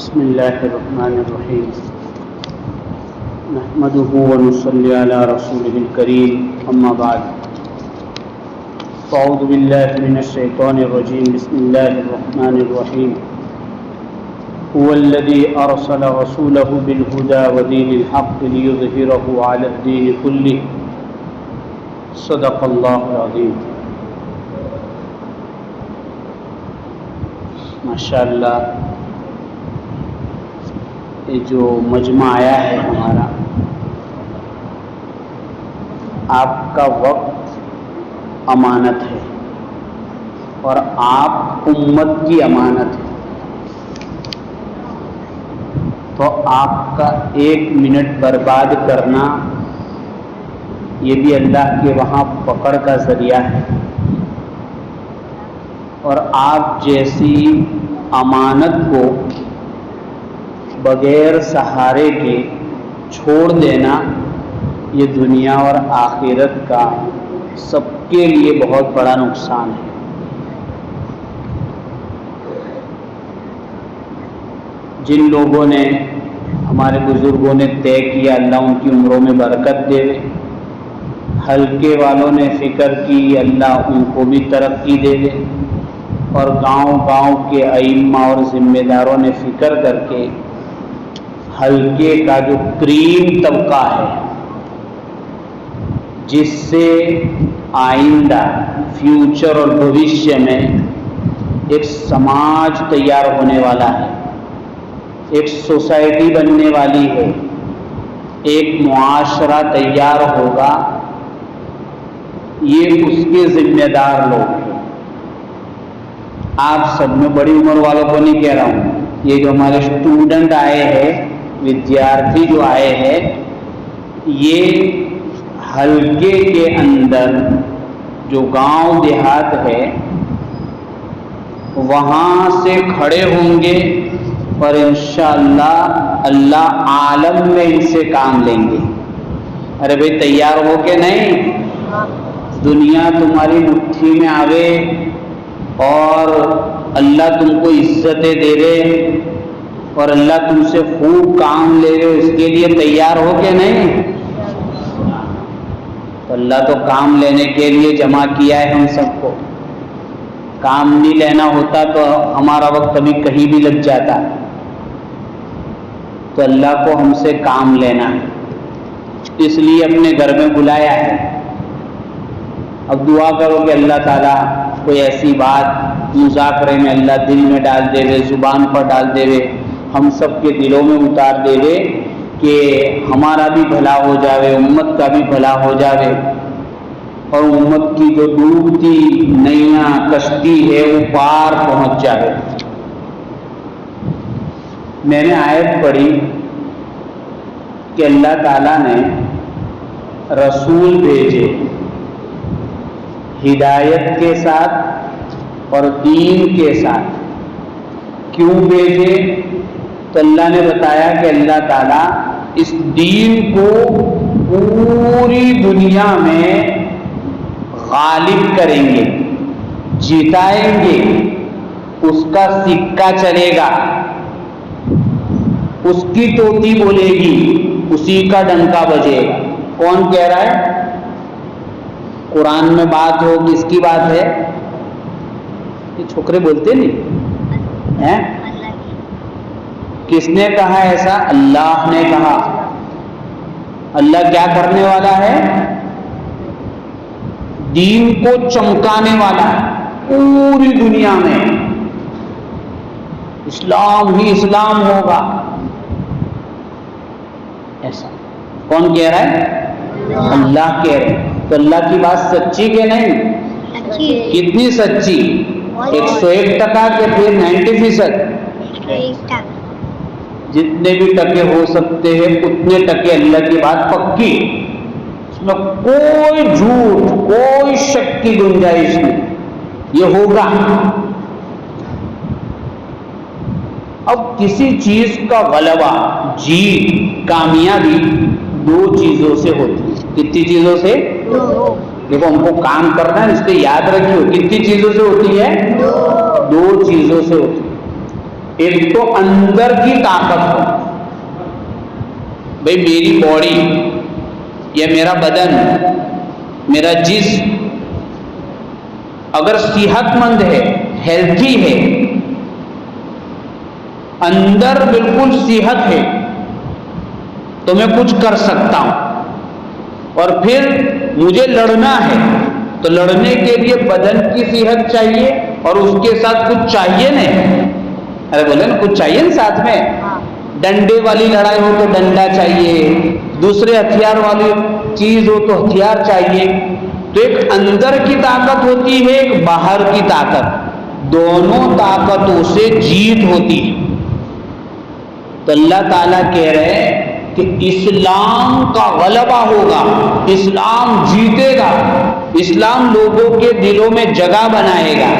بسم اللہ الرحمن الرحیم نحمده ونصلی علی رسولہ الکریم اما بعد اعوذ باللہ من الشیطان الرجیم بسم اللہ الرحمن الرحیم هو الذی ارسل رسولہ بالہدى ودین الحق لیظہرہ علی الدین کلہ صدق اللہ العظیم۔ ماشاءاللہ یہ جو مجمع آیا ہے ہمارا، آپ کا وقت امانت ہے اور آپ امت کی امانت ہے، تو آپ کا 1 منٹ برباد کرنا یہ بھی اللہ کے وہاں پکڑ کا ذریعہ ہے، اور آپ جیسی امانت کو بغیر سہارے کے چھوڑ دینا یہ دنیا اور آخرت کا سب کے لیے بہت بڑا نقصان ہے۔ جن لوگوں نے، ہمارے بزرگوں نے طے کیا اللہ ان کی عمروں میں برکت دے، حلقے والوں نے فکر کی اللہ ان کو بھی ترقی دے دے، اور گاؤں گاؤں کے ائمہ اور ذمہ داروں نے فکر کر کے حلقے کا جو کریم طبقہ ہے، جس سے آئندہ فیوچر اور بھوشیہ میں ایک سماج تیار ہونے والا ہے، ایک سوسائٹی بننے والی ہے، ایک معاشرہ تیار ہوگا، یہ اس کے ذمہ دار لوگ ہیں۔ آپ سب میں بڑی عمر والوں کو نہیں کہہ رہا ہوں، یہ جو ہمارے اسٹوڈنٹ آئے ہیں، ودیارتھی جو آئے ہیں، یہ حلقے کے اندر جو گاؤں دیہات ہے وہاں سے کھڑے ہوں گے، اور انشاءاللہ اللہ عالم میں ان سے کام لیں گے۔ ارے بھئی تیار ہو کے نہیں، دنیا تمہاری مٹھی میں آوے اور اللہ تم کو عزتیں دے رہے اور اللہ تم سے خوب کام لے رہے، اس کے لیے تیار ہو کے نہیں؟ تو اللہ تو کام لینے کے لیے جمع کیا ہے ہم سب کو، کام نہیں لینا ہوتا تو ہمارا وقت ابھی کہیں بھی لگ جاتا، تو اللہ کو ہم سے کام لینا ہے، اس لیے اپنے گھر میں بلایا ہے۔ اب دعا کرو کہ اللہ تعالیٰ کوئی ایسی بات مذاکرے میں اللہ دل میں ڈال دے وے، زبان پر ڈال دے وے، ہم سب کے دلوں میں اتار دے وے کہ ہمارا بھی بھلا ہو جاوے، امت کا بھی بھلا ہو جاوے، اور امت کی جو ڈوبتی نیا کشتی ہے وہ پار پہنچ جاوے۔ میں نے آیت پڑھی کہ اللہ تعالیٰ نے رسول بھیجے ہدایت کے ساتھ اور دین کے ساتھ۔ کیوں بھیجے؟ تو اللہ نے بتایا کہ اللہ تعالیٰ اس دین کو پوری دنیا میں غالب کریں گے، جتائیں گے، اس کا سکہ چلے گا، اس کی توتی بولے گی، اسی کا ڈنکا بجے گا۔ کون کہہ رہا ہے؟ قرآن میں بات ہو، کس کی بات ہے؟ یہ چھوکرے بولتے نہیں ہیں؟ کس نے کہا ایسا؟ اللہ نے کہا۔ اللہ کیا کرنے والا ہے؟ دین کو چمکانے والا ہے، پوری دنیا میں اسلام ہی اسلام ہوگا، ایسا کون کہہ رہا ہے؟ اللہ کہہ رہے ہیں۔ تو اللہ کی بات سچی کہ نہیں؟ کتنی سچی؟ 101% کہ پھر 90%؟ جتنے بھی ٹکے ہو سکتے ہیں اتنے ٹکے اللہ کی بات پکی، اس میں کوئی جھوٹ، کوئی شک کی گنجائش نہیں، یہ ہوگا۔ اب کسی چیز کا غلبہ، جیت، کامیابی 2 چیزوں سے ہوتی ہے۔ کتنی چیزوں سے؟ دیکھو ہم کو کام کرنا ہے، اس کو یاد رکھیو، کتنی چیزوں سے ہوتی ہے؟ 2 چیزوں سے ہوتی ہے۔ ایک تو اندر کی طاقت ہو، بھئی میری باڈی یا میرا بدن، میرا جسم اگر صحت مند ہے، ہیلتھی ہے، اندر بالکل صحت ہے، تو میں کچھ کر سکتا ہوں۔ اور پھر مجھے لڑنا ہے تو لڑنے کے لیے بدن کی صحت چاہیے اور اس کے ساتھ کچھ چاہیے نہیں، ارے بولے نا کچھ چاہیے نا ساتھ میں، ڈنڈے والی لڑائی ہو تو ڈنڈا چاہیے، دوسرے ہتھیار والی چیز ہو تو ہتھیار چاہیے۔ تو ایک اندر کی طاقت ہوتی ہے، ایک باہر کی طاقت، دونوں طاقتوں سے جیت ہوتی ہے۔ تو اللہ تعالیٰ کہہ رہے ہیں کہ اسلام کا غلبہ ہوگا، اسلام جیتے گا، اسلام لوگوں کے دلوں میں جگہ بنائے گا۔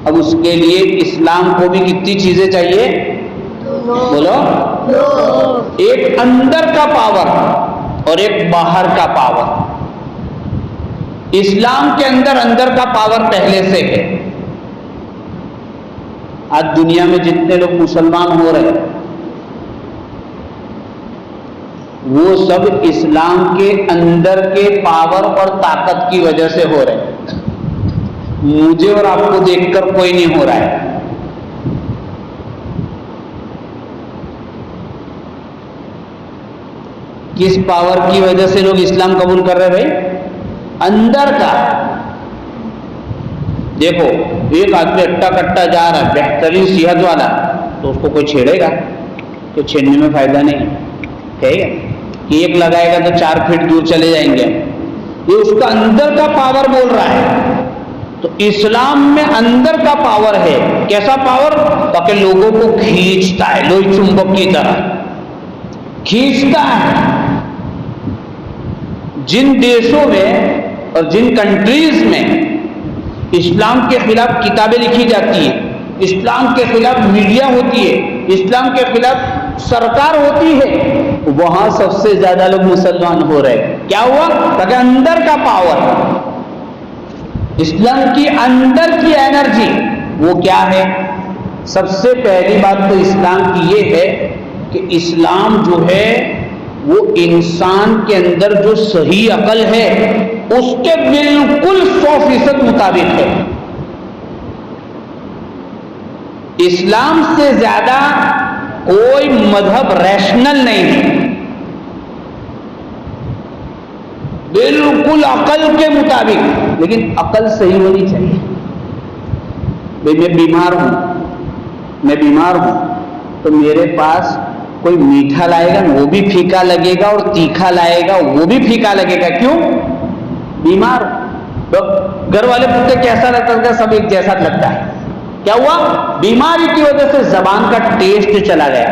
اب اس کے لیے اسلام کو بھی کتنی چیزیں چاہیے؟ بولو، ایک اندر کا پاور اور ایک باہر کا پاور۔ اسلام کے اندر کا پاور پہلے سے ہے۔ آج دنیا میں جتنے لوگ مسلمان ہو رہے ہیں وہ سب اسلام کے اندر کے پاور اور طاقت کی وجہ سے ہو رہے ہیں۔ مجھے اور آپ کو دیکھ کر کوئی نہیں ہو رہا ہے۔ کس پاور کی وجہ سے لوگ اسلام قبول کر رہے ہیں بھائی؟ اندر کا۔ دیکھو ایک آدمی اٹا کٹا جا رہا ہے، بہترین صحت والا، تو اس کو کوئی چھیڑے گا؟ کہ چھیڑنے میں فائدہ نہیں کہے گا کہ ایک لگائے گا تو 4 فٹ دور چلے جائیں گے۔ یہ اس کا اندر کا پاور بول رہا ہے۔ تو اسلام میں اندر کا پاور ہے۔ کیسا پاور؟ تاکہ لوگوں کو کھینچتا ہے، لوہی چمبک کی طرح کھینچتا ہے۔ جن دیشوں میں اور جن کنٹریز میں اسلام کے خلاف کتابیں لکھی جاتی ہیں، اسلام کے خلاف میڈیا ہوتی ہے، اسلام کے خلاف سرکار ہوتی ہے، وہاں سب سے زیادہ لوگ مسلمان ہو رہے ہیں۔ کیا ہوا؟ تاکہ اندر کا پاور، اسلام کی اندر کی انرجی، وہ کیا ہے؟ سب سے پہلی بات تو اسلام کی یہ ہے کہ اسلام جو ہے وہ انسان کے اندر جو صحیح عقل ہے اس کے بالکل 100% مطابق ہے۔ اسلام سے زیادہ کوئی مذہب ریشنل نہیں ہے، بالکل عقل کے مطابق، لیکن عقل صحیح ہونی چاہیے۔ بھئی میں بیمار ہوں تو میرے پاس کوئی میٹھا لائے گا وہ بھی پھیکا لگے گا، اور تیکھا لائے گا وہ بھی پھیکا لگے گا۔ کیوں؟ بیمار۔ گھر والے پوچھتے کیسا لگتا ہے؟ سب ایک جیسا لگتا ہے۔ کیا ہوا؟ بیماری کی وجہ سے زبان کا ٹیسٹ چلا گیا۔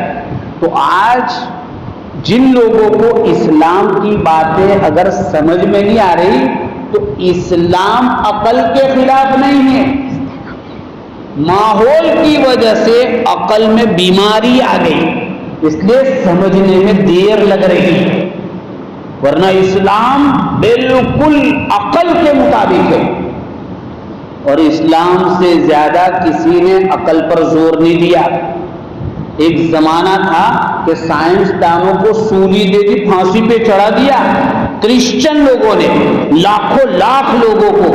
تو آج جن لوگوں کو اسلام کی باتیں اگر سمجھ میں نہیں آ رہی تو اسلام عقل کے خلاف نہیں ہے، ماحول کی وجہ سے عقل میں بیماری آ گئی، اس لیے سمجھنے میں دیر لگ رہی ہے، ورنہ اسلام بالکل عقل کے مطابق ہے۔ اور اسلام سے زیادہ کسی نے عقل پر زور نہیں دیا۔ ایک زمانہ تھا کہ سائنسدانوں کو سولی دے دی، پھانسی پہ چڑھا دیا کرسچن لوگوں نے، لاکھوں لاکھ لوگوں کو،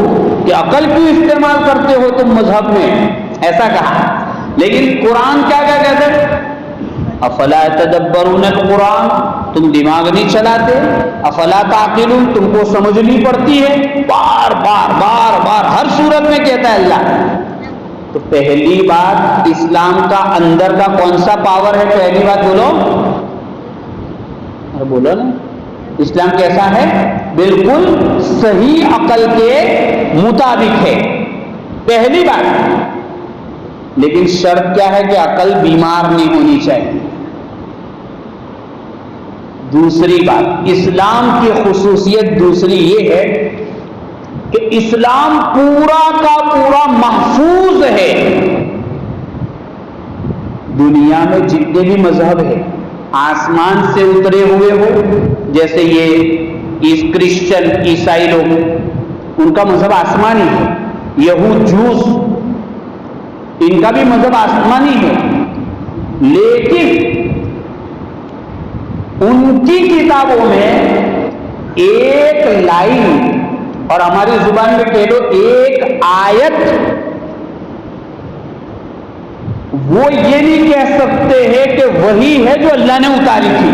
کہ عقل کیوں استعمال کرتے ہو تم مذہب میں، ایسا کہا۔ لیکن قرآن کیا کہتے ہیں؟ افلا تدبرون القرآن، تم دماغ نہیں چلاتے؟ افلا تعقلون، تم کو سمجھنی پڑتی ہے؟ بار بار بار بار ہر صورت میں کہتا ہے اللہ۔ تو پہلی بات اسلام کا اندر کا کون سا پاور ہے؟ پہلی بات بولو، اور بولو نا، اسلام کیسا ہے؟ بالکل صحیح عقل کے مطابق ہے، پہلی بات۔ لیکن شرط کیا ہے؟ کہ عقل بیمار نہیں ہونی چاہیے۔ دوسری بات، اسلام کی خصوصیت دوسری یہ ہے کہ اسلام پورا کا پورا محفوظ ہے۔ دنیا میں جتنے بھی مذہب ہیں آسمان سے اترے ہوئے ہو، جیسے یہ کرسچن عیسائی لوگ، ان کا مذہب آسمانی ہے، یہود جوس، ان کا بھی مذہب آسمانی ہے، لیکن ان کی کتابوں میں ایک لائن، اور ہماری زبان میں کہہ لو ایک آیت، وہ یہ نہیں کہہ سکتے ہیں کہ وہی ہے جو اللہ نے اتاری تھی۔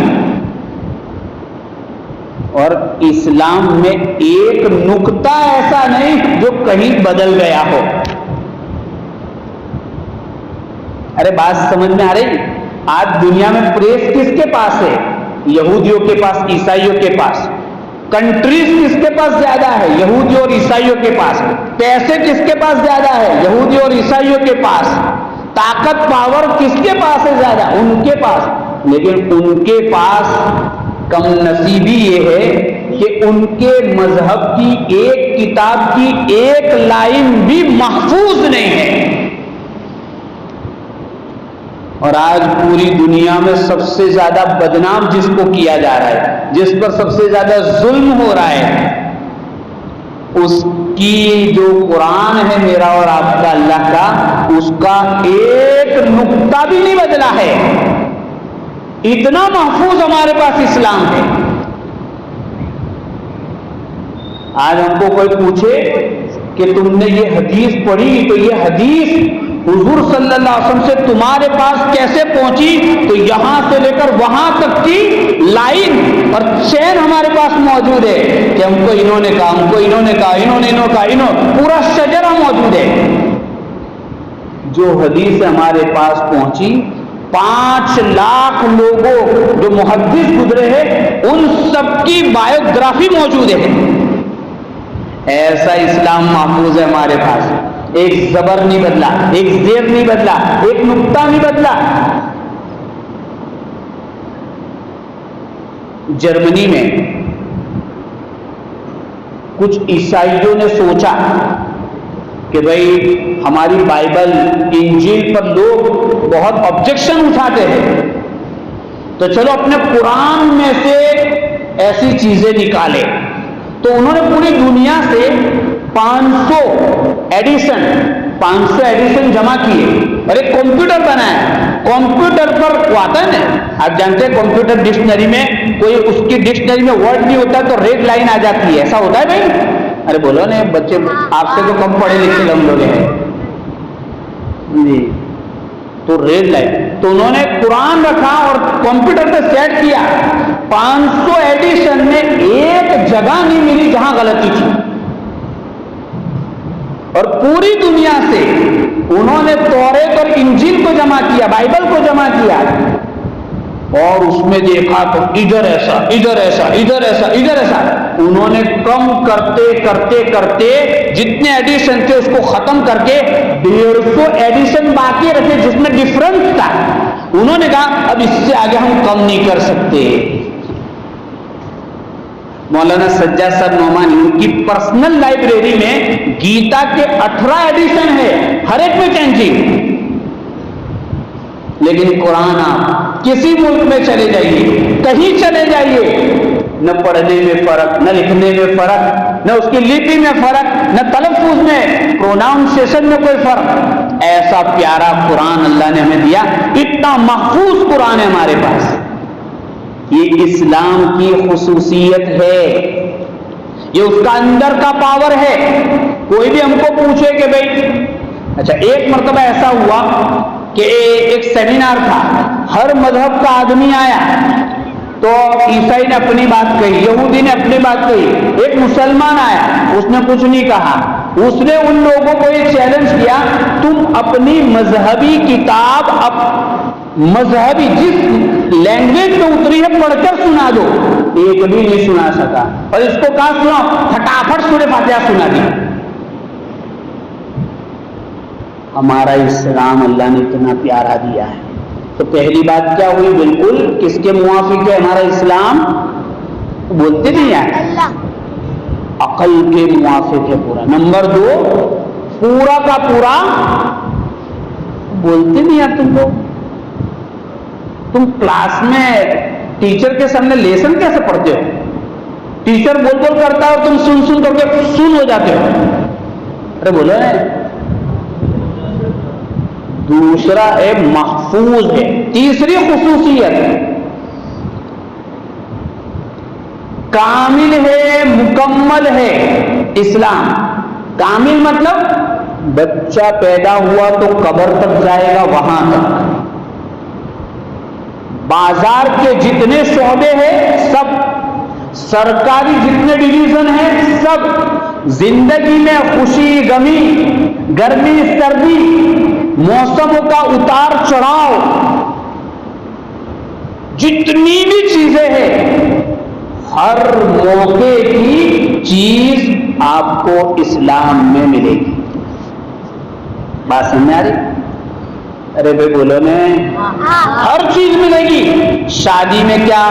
اور اسلام میں ایک نقطہ ایسا نہیں جو کہیں بدل گیا ہو۔ ارے بات سمجھ میں آ رہی؟ آج دنیا میں پریس کس کے پاس ہے؟ یہودیوں کے پاس، عیسائیوں کے پاس۔ کنٹریز کس کے پاس زیادہ ہے؟ یہودیوں اور عیسائیوں کے پاس۔ پیسے کس کے پاس زیادہ ہے؟ یہودیوں اور عیسائیوں کے پاس۔ طاقت، پاور کس کے پاس ہے زیادہ؟ ان کے پاس۔ لیکن ان کے پاس کم نصیبی یہ ہے کہ ان کے مذہب کی ایک کتاب کی ایک لائن بھی محفوظ نہیں ہے۔ اور آج پوری دنیا میں سب سے زیادہ بدنام جس کو کیا جا رہا ہے، جس پر سب سے زیادہ ظلم ہو رہا ہے، اس کی جو قرآن ہے میرا اور آپ کا، اللہ کا، اس کا ایک نقطہ بھی نہیں بدلا ہے۔ اتنا محفوظ ہمارے پاس اسلام ہے۔ آج ہم کو کوئی پوچھے کہ تم نے یہ حدیث پڑھی، تو یہ حدیث حضور صلی اللہ علیہ وسلم سے تمہارے پاس کیسے پہنچی؟ تو یہاں سے لے کر وہاں تک کی لائن اور چین ہمارے پاس موجود ہے کہ ہم کو انہوں نے کہا، ہم کو انہوں نے کہا، انہوں نے کہا، پورا شجرہ موجود ہے۔ جو حدیث ہمارے پاس پہنچی، 5 لاکھ لوگوں جو محدث گزرے ہیں ان سب کی بایوگرافی موجود ہے۔ ایسا اسلام محفوظ ہے ہمارے پاس۔ ایک زبر نہیں بدلا، ایک زیر نہیں بدلا، ایک نقطہ نہیں بدلا۔ جرمنی میں کچھ عیسائیوں نے سوچا کہ بھئی ہماری بائبل، انجیل پر لوگ بہت آبجیکشن اٹھاتے ہیں، تو چلو اپنے قرآن میں سے ایسی چیزیں نکالے۔ تو انہوں نے پوری دنیا سے 500 ایڈیشن جمع کیے اور ایک کمپیوٹر بنایا۔ کمپیوٹر پر وہ آتا ہے نا، آپ جانتے ہیں کمپیوٹر ڈکشنری میں کوئی اس کی ڈکشنری میں ورڈ نہیں ہوتا تو ریڈ لائن آ جاتی ہے، ایسا ہوتا ہے بھائی؟ ارے بولو نا بچے، آپ سے تو کم پڑھے لکھے ہم لوگ ہیں جی۔ تو ریڈ لائن، تو انہوں نے قرآن رکھا اور کمپیوٹر پہ سیٹ کیا۔ 500 ایڈیشن میں ایک جگہ نہیں ملی جہاں غلطی تھی، اور پوری دنیا سے انہوں نے توریت اور انجیل کو جمع کیا، بائبل کو جمع کیا، اور اس میں دیکھا تو ادھر ایسا، ادھر ایسا، ادھر ایسا، ادھر ایسا۔ انہوں نے کم کرتے کرتے کرتے جتنے ایڈیشن تھے اس کو ختم کر کے 150 ایڈیشن باقی رکھے جس میں ڈفرنس تھا۔ انہوں نے کہا اب اس سے آگے ہم کم نہیں کر سکتے۔ مولانا سجاد صاحب نعمانی، ان کی پرسنل لائبریری میں گیتا کے 18 ایڈیشن ہے، ہر ایک میں چینجنگ۔ لیکن قرآن آپ کسی ملک میں چلے جائیے، کہیں چلے جائیے، نہ پڑھنے میں فرق، نہ لکھنے میں فرق، نہ اس کی لپی میں فرق، نہ تلفظ میں، پروناؤنسیشن میں کوئی فرق۔ ایسا پیارا قرآن اللہ نے ہمیں دیا، اتنا محفوظ قرآن ہے ہمارے پاس۔ یہ اسلام کی خصوصیت ہے، یہ اس کا اندر کا پاور ہے۔ کوئی بھی ہم کو پوچھے کہ بھئی، اچھا ایک مرتبہ ایسا ہوا کہ ایک سیمینار تھا، ہر مذہب کا آدمی آیا، تو عیسائی نے اپنی بات کہی، یہودی نے اپنی بات کہی، ایک مسلمان آیا، اس نے کچھ نہیں کہا۔ اس نے ان لوگوں کو یہ چیلنج کیا، تم اپنی مذہبی کتاب مذہبی جس لینگویج میں اتری ہے پڑھ کر سنا دو۔ ایک بھی نہیں سنا سکا، اور اس کو کہا سنو، پھٹافٹ سورہ فاتحہ سنا دی۔ ہمارا اسلام اللہ نے اتنا پیارا دیا ہے، تو پہلی بات کیا ہوئی؟ بالکل کس کے موافق ہے ہمارا اسلام؟ بولتے نہیں ہیں، عقل کے موافق ہے پورا۔ نمبر 2، پورا کا پورا، بولتے نہیں ہیں تم لوگ، تم کلاس میں ٹیچر کے سامنے لیسن کیسے پڑھتے ہو؟ ٹیچر بول بول کرتا ہے اور تم سن سن کر کے سن ہو جاتے ہو۔ ارے بولو دوسرا ہے محفوظ ہے. تیسری خصوصیت کامل ہے, مکمل ہے. اسلام کامل مطلب بچہ پیدا ہوا تو قبر تک جائے گا, وہاں تک. بازار کے جتنے شعبے ہیں سب, سرکاری جتنے ڈویژن ہیں سب, زندگی میں خوشی غمی, گرمی سردی, موسموں کا اتار چڑھاؤ, جتنی بھی چیزیں ہیں ہر موقع کی چیز آپ کو اسلام میں ملے گی. بات سمجھ آ رہی؟ ارے بھائی بولو نے, ہر چیز ملے گی. شادی میں کیا,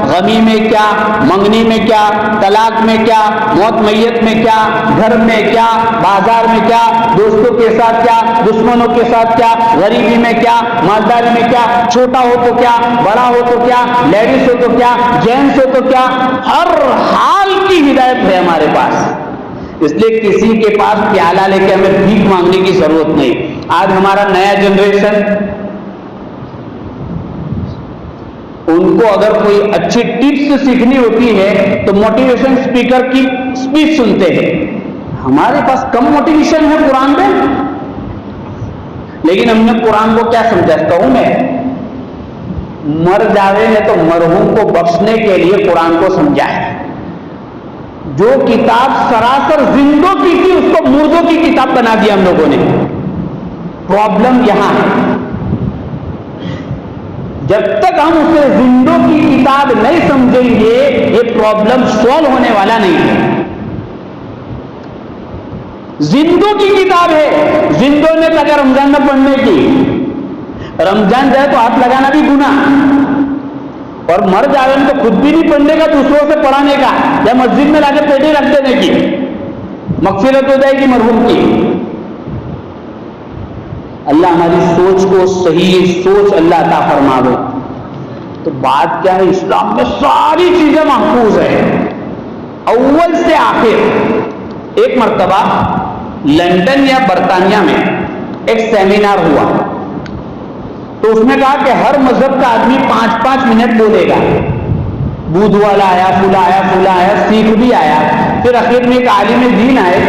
غمی میں کیا, منگنی میں کیا, طلاق میں کیا, موت میت میں کیا, گھر میں کیا, بازار میں کیا, دوستوں کے ساتھ کیا, دشمنوں کے ساتھ کیا, غریبی میں کیا, مالداری میں کیا, چھوٹا ہو تو کیا, بڑا ہو تو کیا, لیڈیز ہو تو کیا, جینٹس ہو تو کیا, ہر حال کی ہدایت ہے ہمارے پاس. اس لیے کسی کے پاس پیالہ لے کے ہمیں بھیک مانگنے کی ضرورت نہیں. آج ہمارا نیا جنریشن, ان کو اگر کوئی اچھی ٹپس سیکھنی ہوتی ہے تو موٹیویشن اسپیکر کی اسپیچ سنتے ہیں. ہمارے پاس کم موٹیویشن ہے قرآن میں, لیکن ہم نے قرآن کو کیا سمجھا؟ کہوں میں, مر جاوے نے تو مرحوم کو بخشنے کے لیے قرآن کو سمجھایا. جو کتاب سراسر زندوں کی تھی اس کو مردوں کی کتاب بنا دیا ہم لوگوں نے. پرابلم یہاں ہے, جب تک ہم اسے زندوں کی کتاب نہیں سمجھیں گے یہ پرابلم سولو ہونے والا نہیں ہے. زندوں کی کتاب ہے, زندوں نے کہا رمضان میں پڑھنے کی, رمضان جائے تو ہاتھ لگانا بھی گناہ, اور مر جاوے تو خود بھی نہیں پڑھنے کا, دوسروں سے پڑھانے کا, یا مسجد میں لا کے پیٹیں رکھ دینے کی, مغفرت ہو جائے گی مرحوم کی. اللہ ہماری سوچ کو صحیح سوچ اللہ عطا فرماوے. تو بات کیا ہے, اسلام میں ساری چیزیں محفوظ ہیں اول سے آخر. ایک مرتبہ لندن یا برطانیہ میں ایک سیمینار ہوا, تو اس نے کہا کہ ہر مذہب کا آدمی 5-5 منٹ بولے گا. بدھ والا آیا, پھولا آیا, پھولا آیا, سکھ بھی آیا, پھر اخیر میں ایک عالم دین آئے,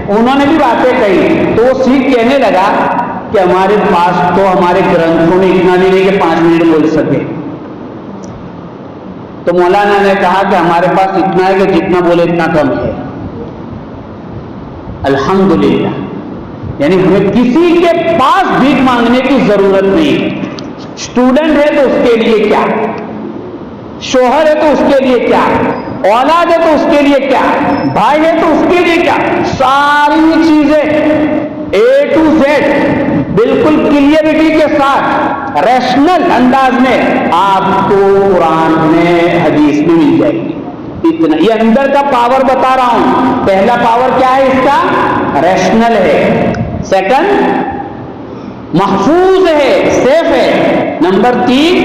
انہوں نے بھی باتیں کہی. تو وہ سکھ کہنے لگا کہ ہمارے پاس تو ہمارے گرنتھوں میں اتنا بھی نہیں کہ 5 منٹ بول سکے. تو مولانا نے کہا کہ ہمارے پاس اتنا ہے کہ جتنا بولے اتنا کم ہے. الحمدللہ, یعنی ہمیں کسی کے پاس بھیک مانگنے کی ضرورت نہیں. اسٹوڈنٹ ہے تو اس کے لیے کیا, شوہر ہے تو اس کے لیے کیا, اولاد ہے تو اس کے لیے کیا, بھائی ہے تو اس کے لیے کیا, ساری چیزیں A to Z بالکل کلیئرٹی کے ساتھ ریشنل انداز میں آپ کو قرآن میں حدیث میں مل جائے گی. اتنا, یہ اندر کا پاور بتا رہا ہوں. پہلا پاور کیا ہے اس کا؟ ریشنل ہے. سیکنڈ محفوظ ہے, سیف ہے. نمبر 3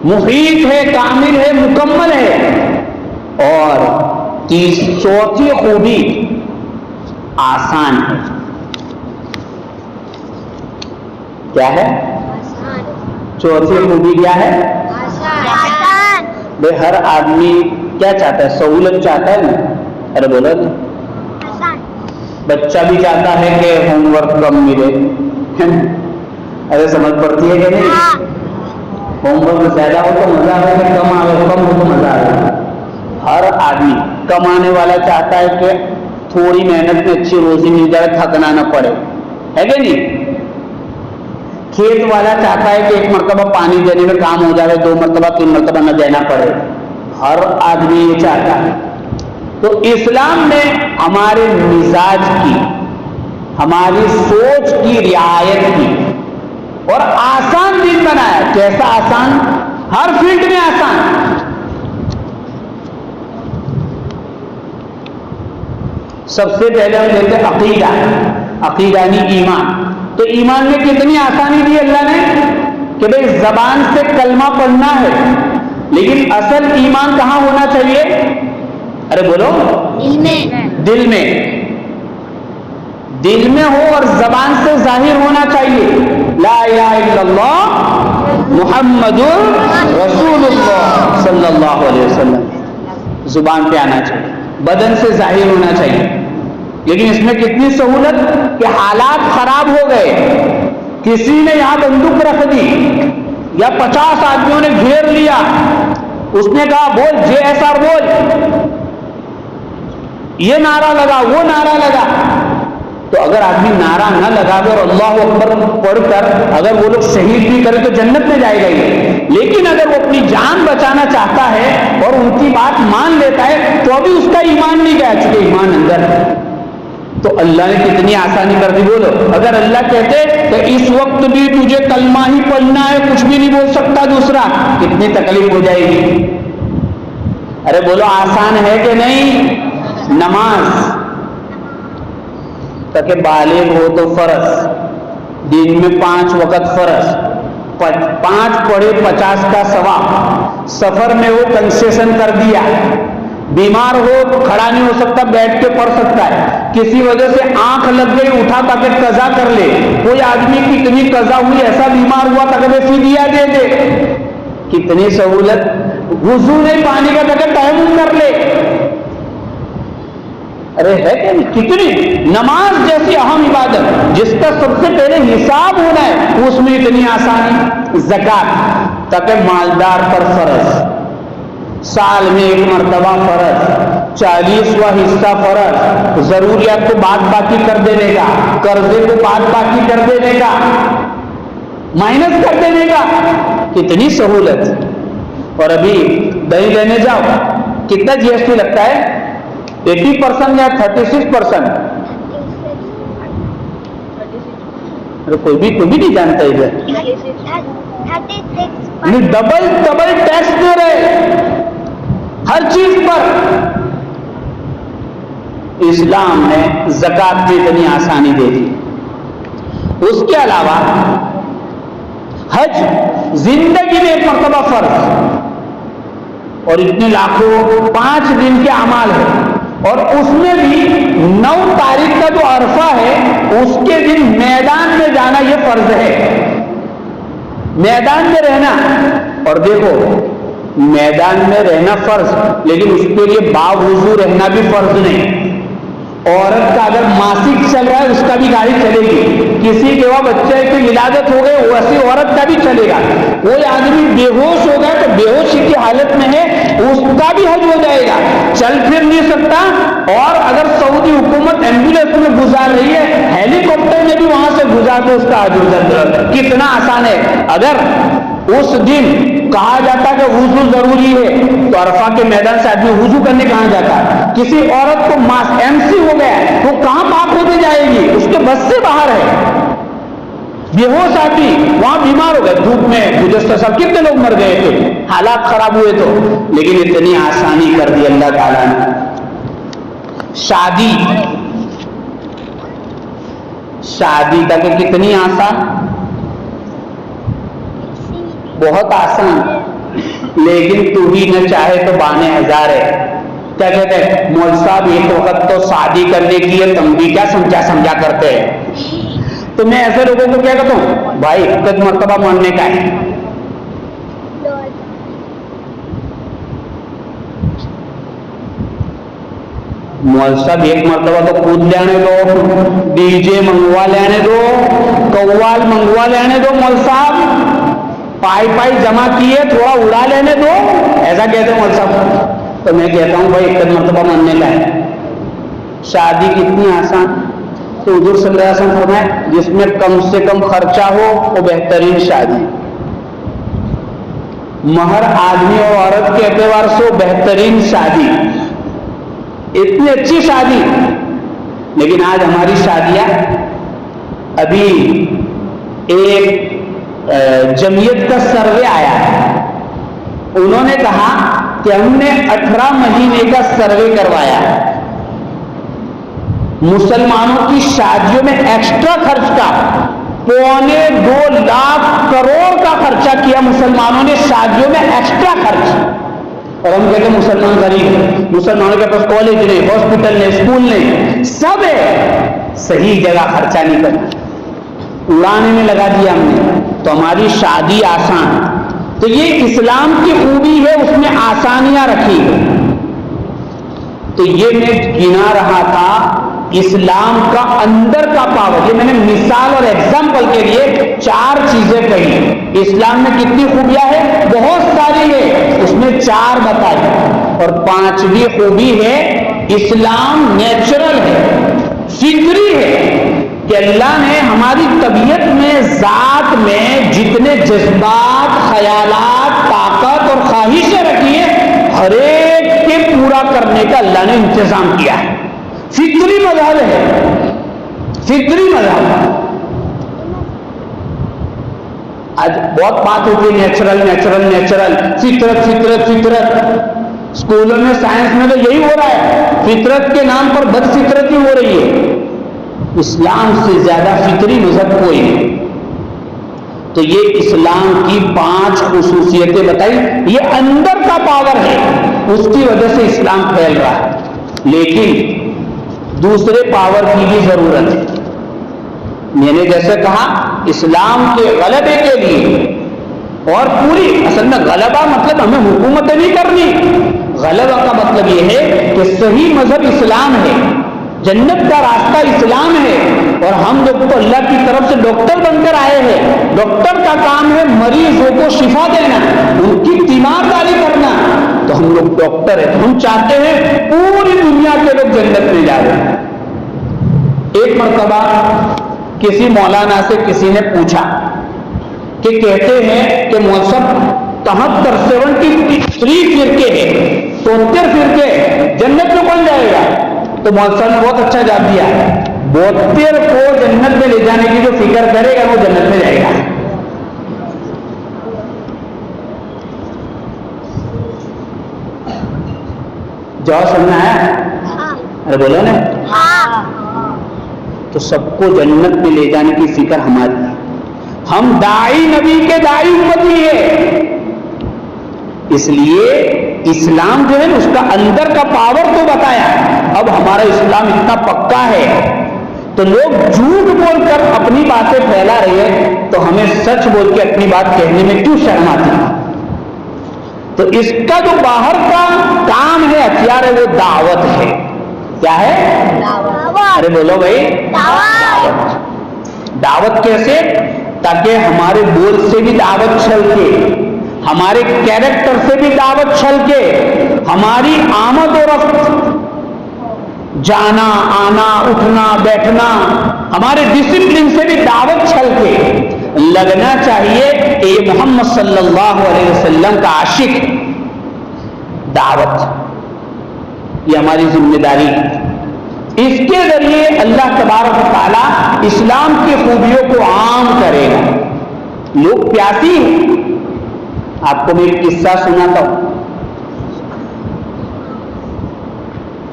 محیط ہے, کامل ہے, مکمل ہے. اور چوتھی خوبی آسان ہے. کیا ہے؟ چوتھی خوبی کیا ہے؟ آسان. بھائی ہر آدمی کیا چاہتا ہے؟ سہولت چاہتا ہے نا. ارے بولو نا, بچہ بھی چاہتا ہے کہ ہوم ورک کم ملے. ارے سمجھ پڑتی ہے کہ نہیں؟ ہوم ورک زیادہ ہو تو مزہ آئے گا, کم ہو تو مزہ آئے گا. ہر آدمی کمانے والا چاہتا ہے کہ تھوڑی محنت میں اچھی روزی مل جائے, تھکنا نہ پڑے, ہے کہ نہیں؟ کھیت والا چاہتا ہے کہ ایک مرتبہ پانی دینے میں کام ہو جائے, 2 مرتبہ 3 مرتبہ نہ دینا پڑے. ہر آدمی یہ چاہتا ہے. تو اسلام نے ہمارے مزاج کی, ہماری سوچ کی رعایت کی اور آسان دن بنایا. کیسا آسان؟ ہر فیلڈ میں آسان. سب سے پہلے ہم دیکھتے ہیں عقیدہ. عقیدہ یعنی ایمان. تو ایمان میں کتنی آسانی دی اللہ نے کہ بھئی زبان سے کلمہ پڑھنا ہے, لیکن اصل ایمان کہاں ہونا چاہیے؟ ارے بولو, دل میں ہو اور زبان سے ظاہر ہونا چاہیے. لا الہ الا اللہ محمد رسول اللہ صلی اللہ علیہ وسلم زبان پہ آنا چاہیے، بدن سے ظاہر ہونا چاہیے. لیکن اس میں کتنی سہولت کہ حالات خراب ہو گئے، کسی نے یہاں بندوق رکھ دی یا 50 آدمیوں نے گھیر لیا، اس نے کہا بول جے ایس آر بول، یہ نعرہ لگا وہ نعرہ لگا. تو اگر آدمی نعرہ نہ لگاوے اور اللہ اکبر پڑھ کر اگر وہ لوگ شہید بھی کرے تو جنت میں جائے گا ہی. لیکن اگر وہ اپنی جان بچانا چاہتا ہے اور ان کی بات مان لیتا ہے تو ابھی اس کا ایمان نہیں گیا، چونکہ ایمان اندر ہے. تو اللہ نے کتنی آسانی کر دی. بولو اگر اللہ کہتے کہ اس وقت بھی تجھے کلمہ ہی پڑھنا ہے، کچھ بھی نہیں بول سکتا دوسرا، کتنی تکلیف ہو جائے گی. ارے بولو آسان ہے کہ نہیں؟ نماز تاکہ بالغ ہو تو فرض، دن میں 5 وقت فرض، 5 پڑھے 50 کا ثواب. سفر میں وہ کنسیشن کر دیا، بیمار ہو تو کھڑا نہیں ہو سکتا، بیٹھ کے پڑھ سکتا ہے، کسی وجہ سے آنکھ لگ گئی اٹھا تاکہ قضا کر لے. کوئی آدمی کی اتنی قضا ہوئی، ایسا بیمار ہوا تاکہ وہ فدیہ دے دے. کتنی سہولت. وضو نہیں پانی کا تاکہ تیمم کر لے. ارے ہے کہ نہیں؟ کتنی نماز جیسی اہم عبادت جس کا سب سے پہلے حساب ہونا ہے، اس میں اتنی آسانی. زکات تاکہ مالدار پر فرض، سال میں 1 مرتبہ فرض، 40واں حصہ فرض، ضروریات کو بعد باقی کر دینے کا، قرضے کو بعد باقی کر دینے کا، مائنس کر دینے کا. کتنی سہولت. اور ابھی دہی لینے جاؤ کتنا جی ایس ٹی لگتا ہے؟ 80% یا 36%؟ کوئی بھی نہیں جانتا ادھر. ڈبل ٹیکس دے رہے ہر چیز پر. اسلام نے زکات کی اتنی آسانی دے دی. اس کے علاوہ حج زندگی میں 1 مرتبہ فرض، اور اتنے لاکھوں 5 دن کے اعمال ہیں. اور اس میں بھی 9 تاریخ کا جو عرفہ ہے اس کے دن میدان میں جانا یہ فرض ہے، میدان میں رہنا. اور دیکھو میدان میں رہنا فرض، لیکن اس کے لیے باوضو رہنا بھی فرض نہیں. عورت کا اگر ماسک چل رہا ہے اس کا بھی گاڑی چلے گی، کسی کے وہاں بچے کی ولادت ہو گئی ویسی عورت کا بھی چلے گا. کوئی آدمی بے ہوش ہو گیا تو بے ہوشی کی حالت میں ہے اس کا بھی حج ہو جائے گا. چل پھر نہیں سکتا، اور اگر سعودی حکومت ایمبولینس میں گزار رہی ہے، ہیلی کاپٹر میں بھی وہاں سے گزار دے اس کا حج ہو جاتا ہے. کتنا آسان ہے. اگر اس دن کہا جاتا کہ وضو ضروری ہے تو عرفہ کے میدان سے آدمی وضو کرنے کہاں جاتا؟ کسی عورت کو ایم سی ہو گیا وہ کہاں پاک ہونے جائے گی؟ اس کے بس سے باہر ہے. بے ہوش آدمی وہاں بیمار ہو گئے دھوپ میں، گزشتہ سال کتنے لوگ مر گئے تھے، حالات خراب ہوئے تو. لیکن اتنی آسانی کر دی اللہ تعالیٰ نے. شادی کا کہ کتنی آسان، بہت آسان. لیکن تو ہی نہ چاہے تو 92,000 ہے. کیا کہتے ہیں مول صاحب ایک وقت تو شادی کرنے کی ہے، تم بھی کیا سمجھا کرتے ہیں. تو میں ایسے لوگوں کو کیا کہتا ہوں، بھائی 1 مرتبہ مرنے کا ہے. مول صاحب 1 مرتبہ تو کود لینے دو، ڈی جے منگوا لینے دو، قوال منگوا لینے دو. مول صاحب پائی جمع کیے تھوڑا اڑا لینے دو، ایسا کہتے ہیں مول صاحب. تو میں کہتا ہوں بھائی 1 مرتبہ مرنے کا ہے. شادی کتنی آسان. تو حضور صلی اللہ علیہ وسلم فرمائے جس میں کم سے کم خرچہ ہو وہ بہترین شادی. مہر آدمی اور عورت کے اعتبار سے وہ بہترین شادی، اتنی اچھی شادی. لیکن آج ہماری شادیاں، ابھی ایک جمعیت کا سروے آیا ہے، انہوں نے کہا کہ ہم نے 18 مہینے کا سروے کروایا ہے، مسلمانوں کی شادیوں میں ایکسٹرا خرچ کا 2.25 لاکھ کروڑ کا خرچہ کیا مسلمانوں نے شادیوں میں ایکسٹرا خرچ. اور ہم کہتے ہیں مسلمان غریب ہیں، مسلمانوں کے پاس کالج نہیں، ہاسپٹل نہیں، اسکول نہیں، سب ہے. صحیح جگہ خرچہ نہیں کرنا. اڑانے میں لگا دیا ہم نے تو ہماری شادی آسان. تو یہ اسلام کی خوبی ہے، اس میں آسانیاں رکھی ہے. تو یہ میں گنا رہا تھا اسلام کا اندر کا پاور. یہ میں نے مثال اور ایگزامپل کے لیے 4 چیزیں کہی. اسلام میں کتنی خوبیاں ہیں؟ بہت ساری ہے، اس میں 4 بتائی. اور 5ویں خوبی ہے اسلام نیچرل ہے، فطری ہے، کہ اللہ نے ہماری طبیعت میں، ذات میں جتنے جذبات، خیالات، طاقت اور خواہشیں رکھی ہیں، ہر ایک کے پورا کرنے کا اللہ نے انتظام کیا ہے. فطری مذہب ہے، فطری مذہب. آج بہت بات ہوتی ہے نیچرل نیچرل نیچرل، فطرت فطرت فطرت. اسکولوں میں، سائنس میں تو یہی ہو رہا ہے، فطرت کے نام پر بد فطرتی ہو رہی ہے. اسلام سے زیادہ فطری مذہب کوئی نہیں. تو یہ اسلام کی 5 خصوصیتیں بتائی. یہ اندر کا پاور ہے، اس کی وجہ سے اسلام پھیل رہا ہے. لیکن دوسرے پاور کی بھی ضرورت ہے. میں نے جیسے کہا اسلام کے غلبے کے لیے، اور پوری اصل میں غلبہ مطلب ہمیں حکومت نہیں کرنی. غلبہ کا مطلب یہ ہے کہ صحیح مذہب اسلام ہے، جنت کا راستہ اسلام ہے، اور ہم لوگ تو اللہ کی طرف سے ڈاکٹر بن کر آئے ہیں. ڈاکٹر کا کام ہے مریضوں کو شفا دینا، ان کی تیمارداری کرنا. تو ہم لوگ ڈاکٹر ہیں، ہم چاہتے ہیں پوری دنیا کے لوگ جنت میں جا رہے ہیں. ایک مرتبہ کسی مولانا سے کسی نے پوچھا کہ کہتے ہیں کہ مولوی صاحب 73 فرقے ہیں، 73 فرقے، جنت میں کون جائے گا؟ تو مولوی صاحب نے بہت اچھا جواب دیا، 72 کو جنت میں لے جانے کی جو فکر کرے گا وہ جنت میں جائے گا. جواب سمجھنا ہے؟ ارے بولو نا. تو سب کو جنت میں لے جانے کی فکر ہماری ہے. ہم داعی نبی کے داعی امتی ہے، اس لیے اسلام جو ہے اس کا اندر کا پاور تو بتایا. اب ہمارا اسلام اتنا پکا ہے تو لوگ جھوٹ بول کر اپنی باتیں پھیلا رہے ہیں، تو ہمیں سچ بول کے اپنی بات کہنے میں کیوں شرم آتی ہے؟ تو اس کا جو باہر کا کام ہے، ہتھیار ہے، وہ دعوت ہے. کیا ہے؟ ارے بولو بھائی. دعوت کیسے؟ تاکہ ہمارے بول سے بھی دعوت چھلکے، ہمارے کیریکٹر سے بھی دعوت چھلکے، ہماری آمد و رفت، جانا آنا اٹھنا بیٹھنا، ہمارے ڈسپلن سے بھی دعوت چھلکے. لگنا چاہیے کہ یہ محمد صلی اللہ علیہ وسلم کا عاشق. دعوت یہ ہماری ذمہ داری. اس کے ذریعے اللہ تبارک و تعالی اسلام کی خوبیوں کو عام کرے گا. لوگ پیاسی ہیں. آپ کو میں ایک قصہ سناتا ہوں.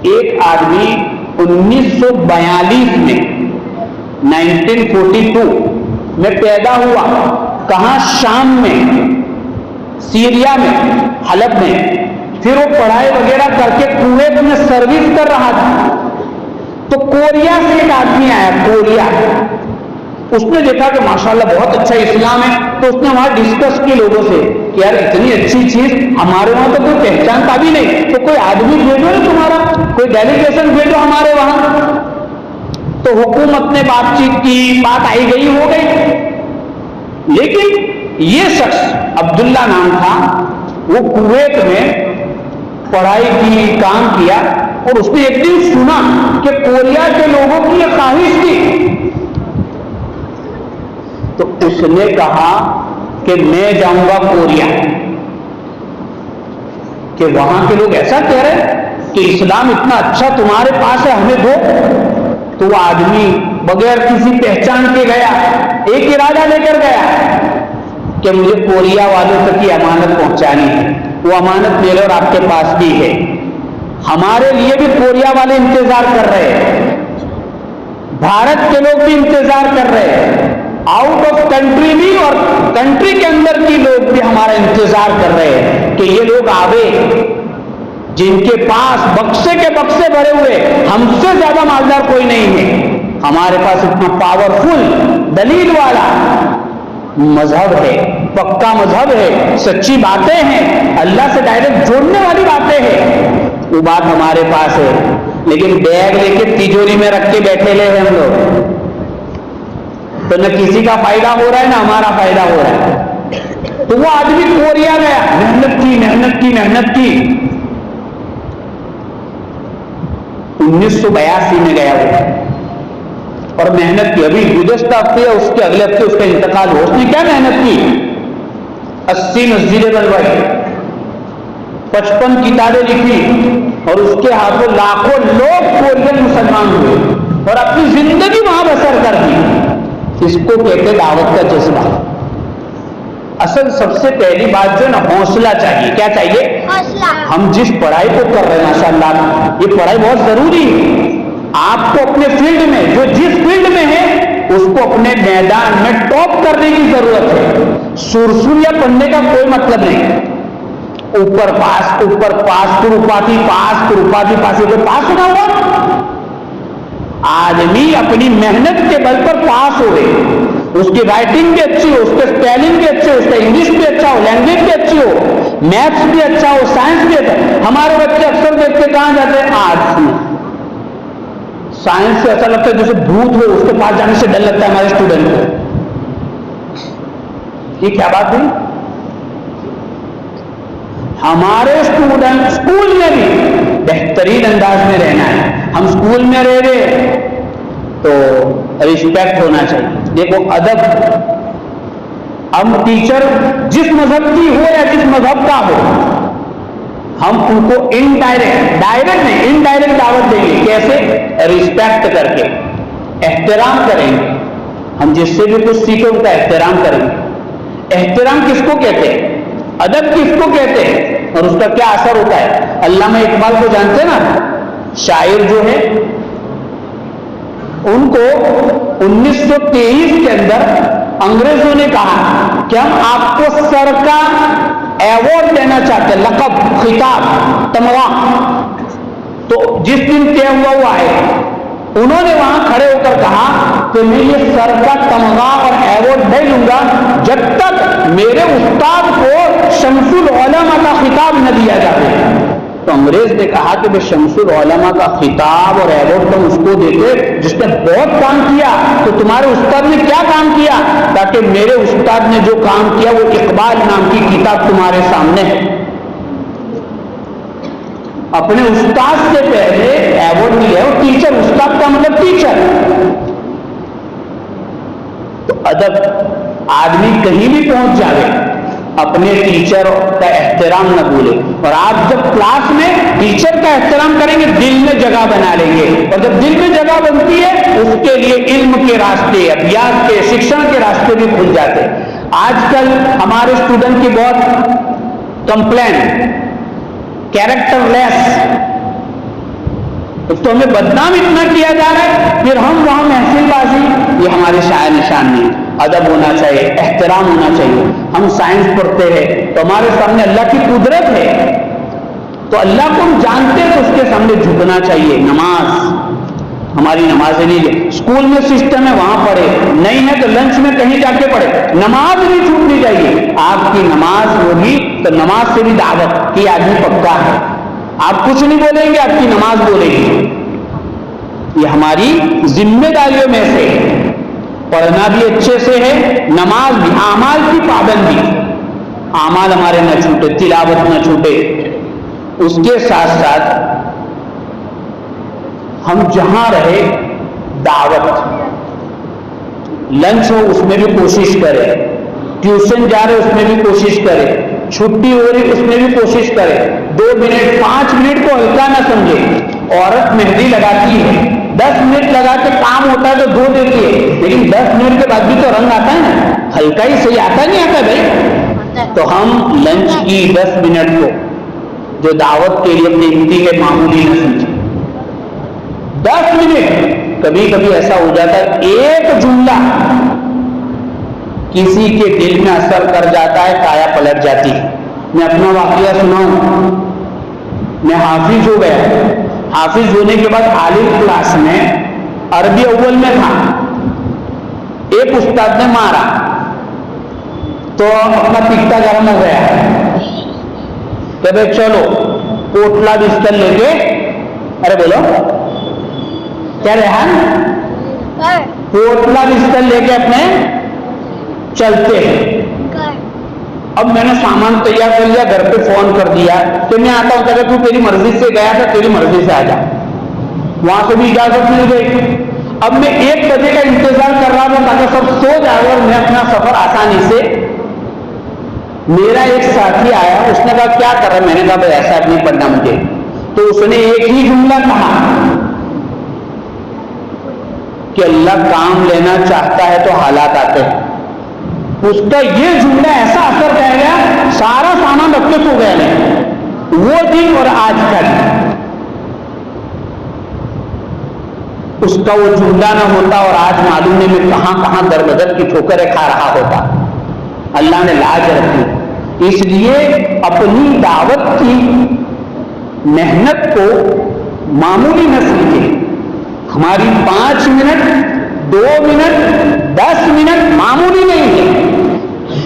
ایک آدمی 1942 میں 1942 میں پیدا ہوا. کہاں؟ شام میں، سیریا میں، حلب میں. پھر وہ پڑھائی وغیرہ کر کے کویت میں سروس کر رہا تھا. تو کوریا سے ایک آدمی آیا، کوریا. اس نے دیکھا کہ ماشاءاللہ بہت اچھا اسلام ہے، تو اس نے وہاں ڈسکس کی لوگوں سے کہ یار اتنی اچھی چیز ہمارے وہاں تو کوئی پہچانتا بھی نہیں، تو کوئی آدمی بھیجو نا تمہارا، کوئی ڈیلیگیشن بھیجو ہمارے وہاں. تو حکومت نے بات چیت کی، بات آئی گئی ہو گئی. لیکن یہ شخص عبداللہ نام تھا، وہ کویت میں پڑھائی کی، کام کیا، اور اس نے ایک دن سنا کہ کوریا کے لوگوں کی یہ خواہش تھی. تو اس نے کہا کہ میں جاؤں گا کوریا، کہ وہاں کے لوگ ایسا کہہ رہے کہ اسلام اتنا اچھا تمہارے پاس ہے، ہمیں دو. تو وہ آدمی بغیر کسی پہچان کے گیا، ایک ارادہ لے کر گیا کہ مجھے کوریا والوں تک کی امانت پہنچانی ہے. وہ امانت میرے اور آپ کے پاس بھی ہے. ہمارے لیے بھی کوریا والے انتظار کر رہے ہیں، بھارت کے لوگ بھی انتظار کر رہے ہیں، آؤٹ آف کنٹری بھی اور کنٹری کے اندر کی لوگ بھی ہمارا انتظار کر رہے ہیں کہ یہ لوگ آوے جن کے پاس بکسے کے بکسے بھرے ہوئے، ہم سے زیادہ مالدار کوئی نہیں ہے. ہمارے پاس اتنا پاورفل دلیل والا مذہب ہے، پکا مذہب ہے، سچی باتیں ہیں، اللہ سے ڈائریکٹ جوڑنے والی باتیں ہیں، وہ بات ہمارے پاس ہے، لیکن بیگ لے کے تجوری میں رکھ کے بیٹھے لے ہیں ہم لوگ، تو نہ کسی کا فائدہ ہو رہا ہے نہ ہمارا فائدہ ہو رہا ہے۔ تو وہ آدمی کوریا گیا، محنت کی 1982 میں گیا وہ اور محنت کی، ابھی گزشتہ ہفتے یا اس کے اگلے ہفتے اس کا انتقال ہو، اس نے کیا محنت کی، 80 مسجدیں بنوائی، 55 کتابیں لکھی اور اس کے ہاتھوں لاکھوں لوگ کورین مسلمان ہوئے اور اپنی زندگی وہاں بسر کر دی۔ اس کو کہتے دعوت کا جذبہ۔ اصل سب سے پہلی بات جو ہے نا، حوصلہ چاہیے۔ کیا چاہیے؟ حوصلہ۔ ہم جس پڑھائی کو کر رہے ہیں ماشاءاللہ، یہ پڑھائی بہت ضروری ہے۔ آپ کو اپنے فیلڈ میں، جو جس فیلڈ میں ہے اس کو اپنے میدان میں ٹاپ کرنے کی ضرورت ہے۔ سرسریا پڑھنے کا کوئی مطلب نہیں، اوپر پاس تروپاتی پاس نہ ہوا۔ آدمی اپنی محنت کے بل پر پاس ہو گئے، اس کی رائٹنگ بھی اچھی ہو، اس کے اسپیلنگ بھی اچھے ہو، اس کا انگلش بھی اچھا ہو، لینگویج بھی اچھی ہو، میتھس بھی اچھا ہو، سائنس بھی اچھا۔ ہمارے بچے اکثر دیکھ کے کہاں جاتے ہیں؟ آرٹس میں۔ سائنس سے ایسا لگتا ہے جیسے بھوت ہو، اس کے پاس جانے سے ڈر لگتا ہے ہمارے اسٹوڈنٹ کو۔ یہ کیا بات ہے؟ ہمارے اسٹوڈنٹ اسکول میں بھی بہترین انداز میں رہنا ہے۔ ہم اسکول میں رہ رہے تو ریسپیکٹ ہونا چاہیے۔ دیکھو ادب، ہم ٹیچر جس مذہب کی ہو یا جس مذہب کا ہو، ہم ان کو ڈائریکٹ دعوت دیں گے۔ کیسے؟ ریسپیکٹ کر کے، احترام کریں گے۔ ہم جس سے بھی کچھ سیکھیں ان کا احترام کریں گے۔ احترام کس کو کہتے ہیں؟ ادب کس کو کہتے ہیں؟ اور اس کا کیا اثر ہوتا ہے؟ علامہ اقبال کو جانتے ہیں نا، شاعر جو ہے، ان کو 1923 کے اندر انگریزوں نے کہا کہ ہم آپ کو سر کا ایوارڈ دینا چاہتے ہیں، لقب، خطاب، تمغہ۔ تو جس دن طے ہوا وہ آئے، انہوں نے وہاں کھڑے ہو کر کہا کہ میں یہ سر کا تمغہ اور ایوارڈ نہیں لوں گا جب تک میرے استاد کو شمس العلماء کا خطاب نہ دیا جائے۔ تو انگریز نے کہا کہ شمس العلماء کا خطاب اور ایوارڈ تم اس کو دیتے جس نے بہت کام کیا، تو تمہارے استاد نے کیا کام کیا؟ تاکہ میرے استاد نے جو کام کیا وہ اقبال نام کی کتاب تمہارے سامنے ہے۔ اپنے استاد سے پہلے ایوارڈ دیا، اور ٹیچر، استاد کا مطلب ٹیچر۔ تو ادب، آدمی کہیں بھی پہنچ جائے اپنے ٹیچر کا احترام نہ بھولے۔ اور آپ جب کلاس میں ٹیچر کا احترام کریں گے دل میں جگہ بنا لیں گے، اور جب دل میں جگہ بنتی ہے اس کے لیے علم کے راستے، ابیاس کے، شکشن کے راستے بھی کھل جاتے۔ آج کل ہمارے اسٹوڈنٹ کی بہت کمپلین، کیریکٹر لیس، تو ہمیں بدنام اتنا کیا جا رہا ہے، پھر ہم وہاں محفل بازی۔ یہ ہمارے شاعر نشان نہیں۔ ادب ہونا چاہیے، احترام ہونا چاہیے۔ ہم سائنس پڑھتے ہیں تو ہمارے سامنے اللہ کی قدرت ہے، تو اللہ کو ہم جانتے ہیں تو اس کے سامنے جھکنا چاہیے۔ نماز، ہماری نمازیں نہیں لے، اسکول میں سسٹم ہے وہاں پڑھے، نہیں ہے تو لنچ میں کہیں جا کے پڑھے، نماز نہیں چھوٹنی چاہیے۔ آپ کی نماز ہوگی تو نماز سے بھی دعوت کہ آدمی پکا ہے۔ آپ کچھ نہیں بولیں گے، آپ کی نماز بولے گی۔ یہ ہماری ذمہ داریوں میں سے، پڑھنا بھی اچھے سے ہے، نماز بھی، اعمال کی پابندی، اعمال ہمارے نہ چھوٹے، تلاوت نہ چھوٹے۔ اس کے ساتھ ساتھ ہم جہاں رہے دعوت، لنچ ہو اس میں بھی کوشش کرے، ٹیوشن جا رہے اس میں بھی کوشش کرے، چھٹی ہو رہی اس میں بھی کوشش کرے۔ 2 منٹ 5 منٹ کو ہلکا نہ سمجھے۔ عورت مہندی لگاتی ہے، 10 منٹ لگا کے کام ہوتا ہے تو دھو دیتی ہے، لیکن 10 منٹ کے بعد بھی تو رنگ آتا ہے نا، ہلکا ہی صحیح آتا نہیں آتا بھائی۔ تو ہم لنچ کی 10 منٹ کو جو دعوت کے لیے اپنی قیمتی ہے معمولی نہ سمجھیں۔ 10 منٹ، کبھی کبھی ایسا ہو جاتا ہے ایک جملہ کسی کے دل میں اثر کر جاتا ہے، کایا پلٹ جاتی ہے۔ میں اپنا واقعہ سناؤں، میں حافظ ہو گیا، حافظ ہونے کے بعد عالم کلاس میں عربی اول میں تھا، ایک استاد نے مارا تو اپنا تکتا گرم ہو گیا کہ بھائی چلو کوٹلا بستر لے کے، ارے بولو کیا ریحان، کوٹلا بستر لے کے اپنے چلتے ہیں۔ اب میں نے سامان تیار کر لیا، گھر پہ فون کر دیا کہ میں آتا ہوں، کہ تو تیری مرضی سے گیا تھا، تیری مرضی سے آ جا۔ وہاں سے بھی اجازت مل گئی۔ اب میں 1 بجے کا انتظار کر رہا تھا تاکہ سب سو جائے اور میں اپنا سفر آسانی سے۔ میرا ایک ساتھی آیا، اس نے کہا کیا کر رہا؟ میں نے کہا بھائی ایسا نہیں پڑھنا مجھے۔ تو اس نے ایک ہی جملہ کہا کہ اللہ کام لینا چاہتا ہے تو حالات آتے ہیں۔ اس کا یہ جملہ ایسا اثر کر گیا، سارا سامان رکھ کے سو گیا نہیں، وہ دن اور آج کا دن۔ اس کا وہ جملہ نہ ہوتا اور آج معلوم نہیں میں کہاں کہاں در بدر کی ٹھوکریں کھا رہا ہوتا۔ اللہ نے لاج رکھی۔ اس لیے اپنی دعوت کی محنت کو معمولی نہ سمجھے۔ ہماری 5 منٹ 2 منٹ 10 منٹ معمولی نہیں ہے۔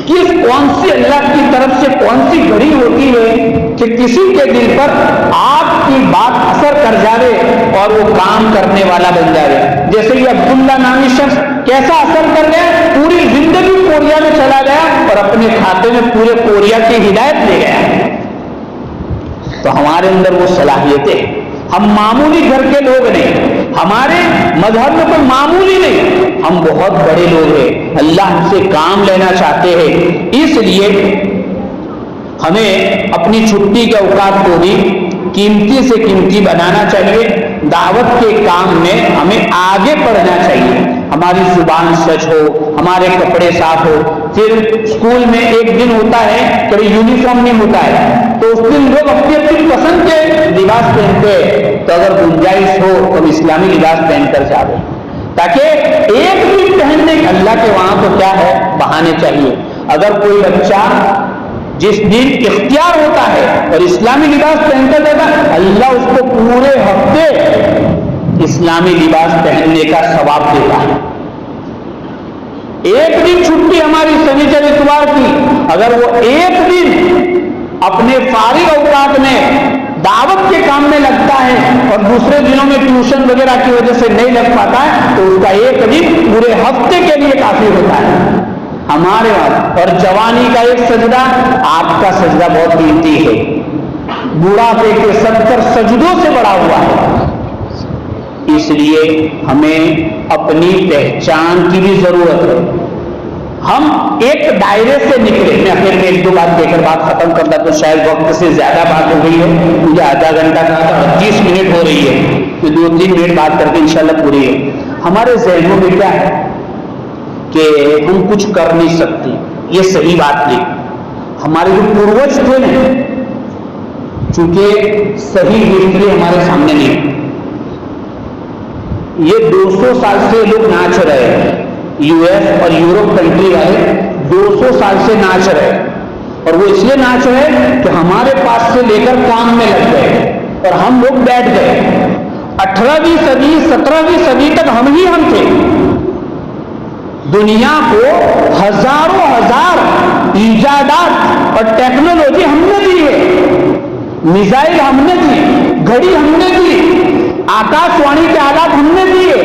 کون سی اللہ کی طرف سے کون سی گھڑی ہوتی ہے کہ کسی کے دل پر آپ کی بات اثر کر جائے اور وہ کام کرنے والا بن جائے۔ جیسے یہ عبداللہ نامی شخص کیسا اثر کر گیا، پوری زندگی کوریا میں چلا گیا اور اپنے کھاتے میں پورے کوریا کی ہدایت لے گیا۔ تو ہمارے اندر وہ صلاحیتیں، ہم معمولی گھر کے لوگ نہیں، ہمارے مذہب میں کوئی معمولی نہیں، ہم بہت بڑے لوگ ہیں۔ اللہ ہم سے کام لینا چاہتے ہیں، اس لیے ہمیں اپنی چھٹی کے اوقات کو بھی قیمتی سے قیمتی بنانا چاہیے۔ دعوت کے کام میں ہمیں آگے بڑھنا چاہیے۔ ہماری زبان سچ ہو، ہمارے کپڑے صاف ہو۔ پھر اسکول میں ایک دن ہوتا ہے کبھی یونیفارم نہیں ہوتا ہے، تو اس دن لوگ اپنی اپنی پسند کے لباس پہنتے ہیں، تو اگر گنجائش ہو تو اسلامی لباس پہن کر جاوے، تاکہ ایک دن پہننے اللہ کے وہاں تو کیا ہے بہانے چاہیے۔ اگر کوئی بچہ جس دن اختیار ہوتا ہے اور اسلامی لباس پہن کر جاتا ہے، اللہ اس کو پورے ہفتے اسلامی لباس پہننے کا ثواب دیتا ہے۔ ایک دن چھٹی ہماری سنیچر اتوار کی، اگر وہ ایک دن اپنے فارغ اوقات میں دعوت کے کام میں لگتا ہے اور دوسرے دنوں میں ٹیوشن وغیرہ کی وجہ سے نہیں لگ پاتا ہے، تو اس کا ایک دن پورے ہفتے کے لیے کافی ہوتا ہے ہمارے وہاں۔ اور جوانی کا ایک سجدہ، آپ کا سجدہ بہت قیمتی ہے، بڑھاپے کے 70 سجدوں سے بڑا ہوا ہے۔ اس لیے ہمیں اپنی پہچان کی بھی ضرورت ہے۔ ہم ایک دائرے سے نکلے۔ میں آخر میں 1-2 بات دے کر بات ختم کرتا، تو شاید وقت سے زیادہ بات ہو گئی ہے، مجھے آدھا گھنٹہ کہا تھا، 30 منٹ ہو رہی ہے، تو 2-3 منٹ بات کر کے انشاءاللہ پوری ہے۔ ہمارے ذہنوں میں کیا ہے کہ ہم کچھ کر نہیں سکتے، یہ صحیح بات نہیں۔ ہمارے جو پوروج تھے نا، چونکہ صحیح ہسٹری ہمارے سامنے نہیں، یہ 200 سال سے لوگ ناچ رہے ہیں، یو ایس اور یورپ کنٹری والے 200 سال سے ناچ رہے، اور وہ اس لیے ناچ رہے کہ ہمارے پاس سے لے کر کام میں لگ گئے اور ہم لوگ بیٹھ گئے۔ 18ویں صدی 17ویں صدی تک ہم ہی ہم تھے۔ دنیا کو ہزاروں ہزار ایجادات اور ٹیکنالوجی ہم نے دی ہے، میزائل ہم نے دی، گھڑی ہم نے دی، آکاش وانی کے آلات ہم نے دیے،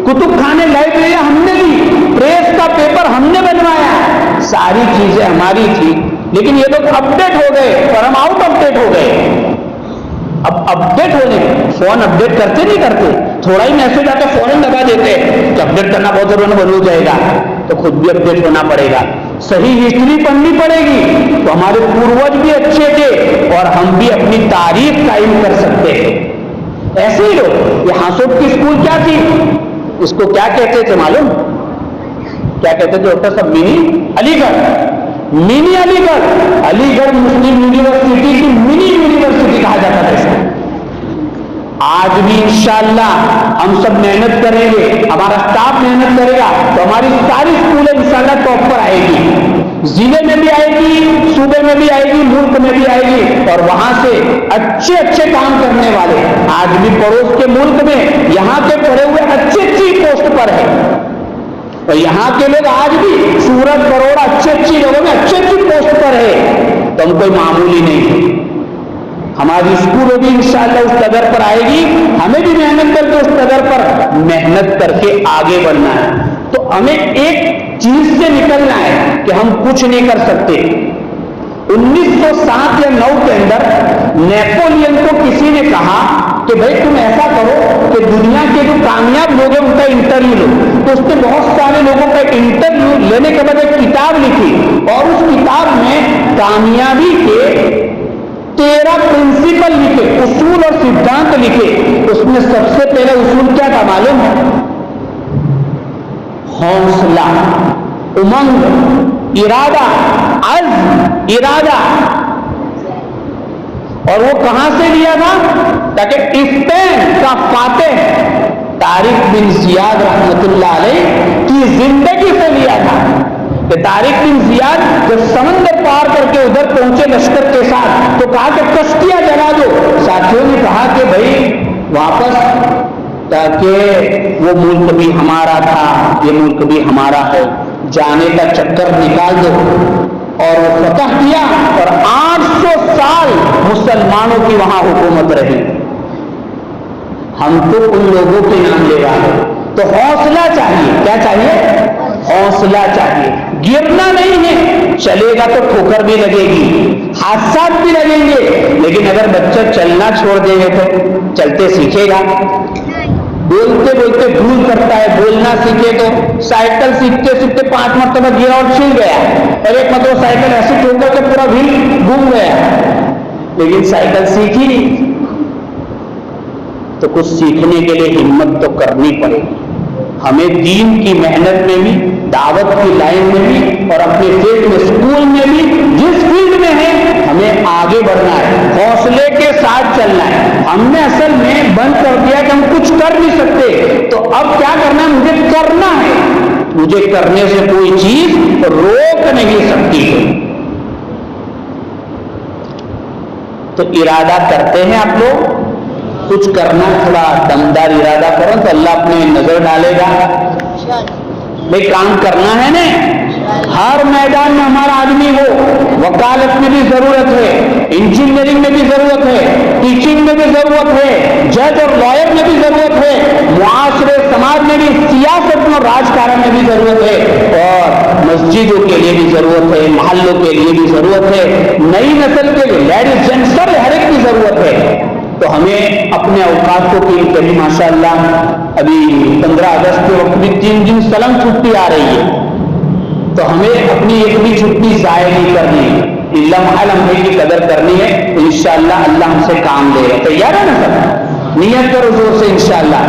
کتب خانے لائبریریاں ہم نے دی، پریس کا پیپر ہم نے بنوایا، ساری چیزیں ہماری تھی، لیکن یہ لوگ اپڈیٹ ہو گئے اور ہم آؤٹ آف ڈیٹ ہو گئے۔ اب اپڈیٹ ہونے، فون اپڈیٹ کرتے نہیں کرتے، تھوڑا ہی میسج آتا فوراً دبا دیتے کہ اپڈیٹ کرنا بہت ضروری بند ہو جائے گا، تو خود بھی اپڈیٹ ہونا پڑے گا، صحیح ہسٹری پڑھنی پڑے گی۔ تو ہمارے پوروج بھی اچھے تھے اور ہم بھی اپنی تاریخ قائم کر سکتے ہیں۔ ایسے ہی لوگ، یہ ہاسوٹ کی اسکول کیا تھی، اس کو کیا کہتے تھے معلوم؟ کیا کہتے تھے ڈاکٹر صاحب؟ منی علی گڑھ، منی علی گڑھ، علی گڑھ مسلم یونیورسٹی کی منی یونیورسٹی کہا جاتا تھا اس کو۔ آج بھی انشاءاللہ ہم سب محنت کریں گے، ہمارا اسٹاف محنت کرے گا، تو ہماری ساری اسکولیں انشاءاللہ ٹاپ پر آئے گی، ضلع میں بھی آئے گی، صوبے میں بھی آئے گی، ملک میں بھی آئے گی، اور وہاں سے اچھے اچھے کام کرنے والے، آج بھی پڑوس کے ملک میں یہاں کے پڑے ہوئے اچھی اچھی پر ہے. اور یہاں کے لوگ آج بھی سورت بروڑا اچھی جگہوں میں اچھی پوسٹ پر ہے، تو ہم کوئی معمولی نہیں ہے. ہماری اسکول بھی انشاءاللہ اس قدر پر آئے گی، ہمیں بھی محنت کر کے اس قدر پر محنت کر کے آگے بڑھنا ہے. تو ہمیں ایک چیز سے نکلنا ہے کہ ہم کچھ نہیں کر سکتے. 1907 یا 9 کے اندر نیپولین کو کسی نے کہا کہ بھائی تم ایسا کرو کہ دنیا کے جو کامیاب لوگ ہیں ان کا انٹرویو لو. تو اس نے بہت سارے لوگوں کا انٹرویو لینے کے بعد ایک کتاب لکھی، اور اس کتاب میں کامیابی کے 13 پرنسپل لکھے، اصول اور سدھانت لکھے. اس میں سب سے پہلا اصول کیا تھا معلوم ہے؟ حوصلہ، امنگ، ارادہ، عزم، ارادہ. اور وہ کہاں سے لیا تھا؟ تاکہ اسپین کا فاتح طارق بن زیاد رحمت اللہ علیہ کی زندگی سے لیا تھا. کہ طارق بن زیاد جب سمندر پار کر کے ادھر پہنچے لشکر کے ساتھ، تو کہا کہ کشتیاں جلا دو. ساتھیوں نے کہا کہ بھائی واپس، تاکہ وہ ملک بھی ہمارا تھا، یہ ملک بھی ہمارا ہے، جانے کا چکر نکال دو. اور وہ فتح کیا، اور 800 سال مسلمانوں کی وہاں حکومت رہی. ہم تو ان لوگوں کے نام لے رہا ہے. تو حوصلہ چاہیے. کیا چاہیے؟ حوصلہ چاہیے. گرنا نہیں ہے، چلے گا تو ٹھوکر بھی لگے گی، حادثات بھی لگیں گے، لیکن اگر بچہ چلنا چھوڑ دے گا تو چلتے سیکھے گا. بولتے بولتے بھول کرتا ہے، بولنا سیکھے تو سائیکل سیکھتے سیکھتے 5 مرتبہ گرا اور چھل گیا، اور ایک مرتبہ سائیکل ایسے ٹھوک کر کے پورا وہیل گم گیا، لیکن سائیکل سیکھی نہیں. تو کچھ سیکھنے کے لیے ہمت تو کرنی پڑے گی. ہمیں دین کی محنت میں بھی، دعوت کی لائن میں بھی، اور اپنے فیلڈ میں، اسکول میں بھی، جس فیلڈ میں ہے ہمیں آگے بڑھنا ہے، حوصلے کے ساتھ چلنا ہے. ہم نے اصل میں بند کر دیا کہ ہم کچھ کر نہیں سکتے، تو اب کیا کرنا ہے؟ مجھے کرنا ہے. مجھے کرنے سے کوئی چیز روک نہیں سکتی ہے. تو ارادہ کرتے ہیں آپ لوگ کچھ کرنا، تھوڑا دمدار ارادہ کرو تو اللہ اپنے نظر ڈالے گا. بھائی کام کرنا ہے نا، ہر میدان میں ہمارا آدمی ہو. وکالت میں بھی ضرورت ہے، انجینئرنگ میں بھی ضرورت ہے، ٹیچنگ میں بھی ضرورت ہے، جج اور لائر میں بھی ضرورت ہے، معاشرے سماج میں بھی، سیاست میں اور راجکارن میں بھی ضرورت ہے، اور مسجدوں کے لیے بھی ضرورت ہے، محلوں کے لیے بھی ضرورت ہے، نئی نسل کے لیے، لیڈیز جینٹس سب ہر ایک کی ضرورت ہے. تو ہمیں اپنے اوقات کو قیم کریں. ماشاءاللہ ابھی 15 اگست کے وقت بھی 3 دن سلم چھٹی آ رہی ہے، تو ہمیں اپنی ایک بھی چھٹی ضائع نہیں کرنی ہے. لمحہ لمحے کی قدر کرنی ہے. تو انشاءاللہ اللہ ہم سے کام لے گا. تیار ہے نا سب؟ نیت کرو زور سے انشاءاللہ.